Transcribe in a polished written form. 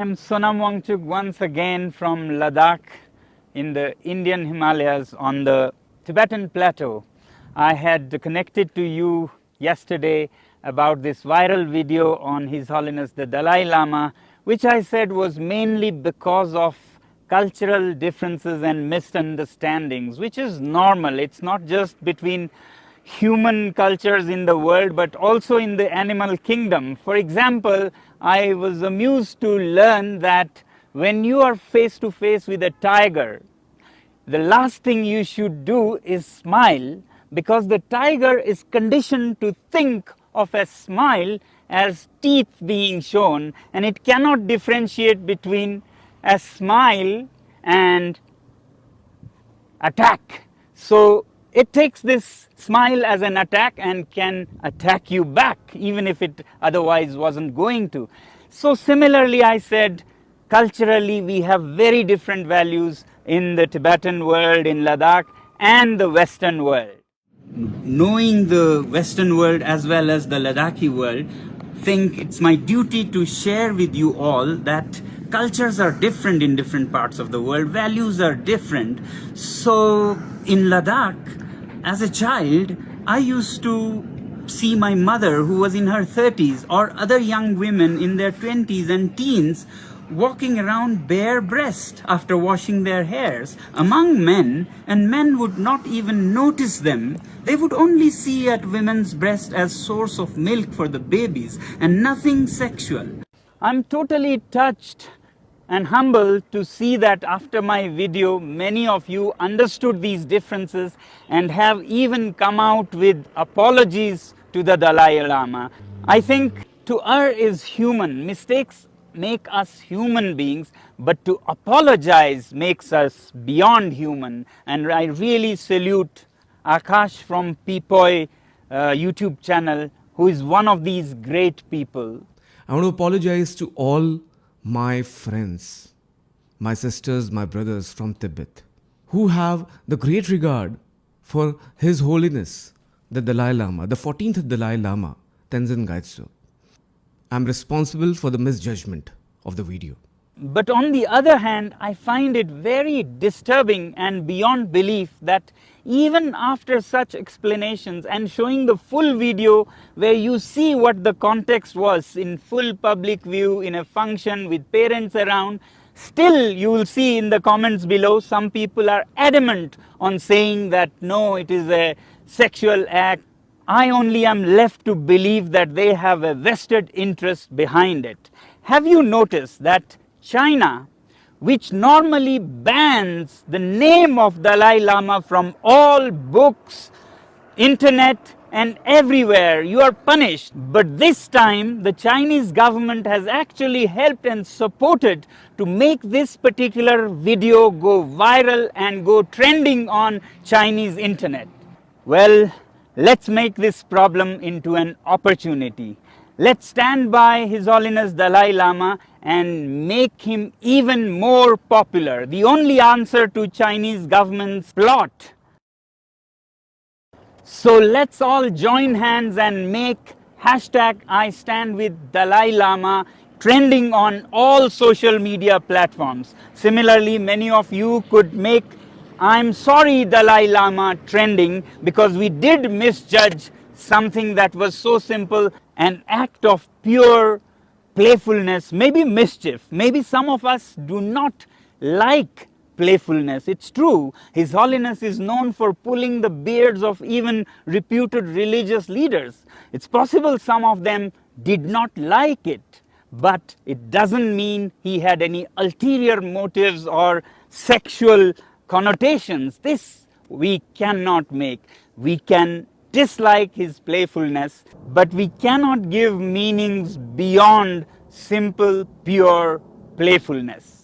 I'm Sonam Wangchuk once again from Ladakh in the Indian Himalayas on the Tibetan plateau. I had connected to you yesterday about this viral video on His Holiness the Dalai Lama, which I said was mainly because of cultural differences and misunderstandings, which is normal. It's not just between human cultures in the world, but also in the animal kingdom. For example, I was amused to learn that when you are face to face with a tiger, the last thing you should do is smile, because the tiger is conditioned to think of a smile as teeth being shown, and it cannot differentiate between a smile and attack. So it takes this smile as an attack and can attack you back, even if it otherwise wasn't going to. So similarly, I said, culturally we have very different values in the Tibetan world, in Ladakh, and the Western world. Knowing the Western world as well as the Ladakhi world, think it's my duty to share with you all that cultures are different in different parts of the world, values are different. So in Ladakh, as a child, I used to see my mother, who was in her 30s, or other young women in their 20s and teens walking around bare breast after washing their hairs among men, and men would not even notice them. They would only see at women's breast as source of milk for the babies and nothing sexual. I'm totally touched and humbled to see that after my video, many of you understood these differences and have even come out with apologies to the Dalai Lama. I think to err is human. Mistakes make us human beings, but to apologize makes us beyond human. And I really salute Akash from Peepoy YouTube channel, who is one of these great people. I want to apologize to all my friends, my sisters, my brothers from Tibet, who have the great regard for His Holiness, the Dalai Lama, the 14th Dalai Lama, Tenzin Gyatso. I'm responsible for the misjudgment of the video. But on the other hand, I find it very disturbing and beyond belief that even after such explanations and showing the full video where you see what the context was in full public view in a function with parents around, still you will see in the comments below some people are adamant on saying that no, it is a sexual act. I only am left to believe that they have a vested interest behind it. Have you noticed that China, which normally bans the name of Dalai Lama from all books, internet, and everywhere, you are punished. But this time, the Chinese government has actually helped and supported to make this particular video go viral and go trending on Chinese internet. Well, let's make this problem into an opportunity. Let's stand by His Holiness Dalai Lama and make him even more popular. The only answer to Chinese government's plot. So let's all join hands and make hashtag I stand with Dalai Lama trending on all social media platforms. Similarly, many of you could make I'm sorry Dalai Lama trending, because we did misjudge something that was so simple, an act of pure playfulness, maybe mischief. Maybe some of us do not like playfulness. It's true, His Holiness is known for pulling the beards of even reputed religious leaders. It's possible some of them did not like it, but it doesn't mean he had any ulterior motives or sexual connotations. This we cannot make. We can dislike his playfulness, but we cannot give meanings beyond simple, pure playfulness.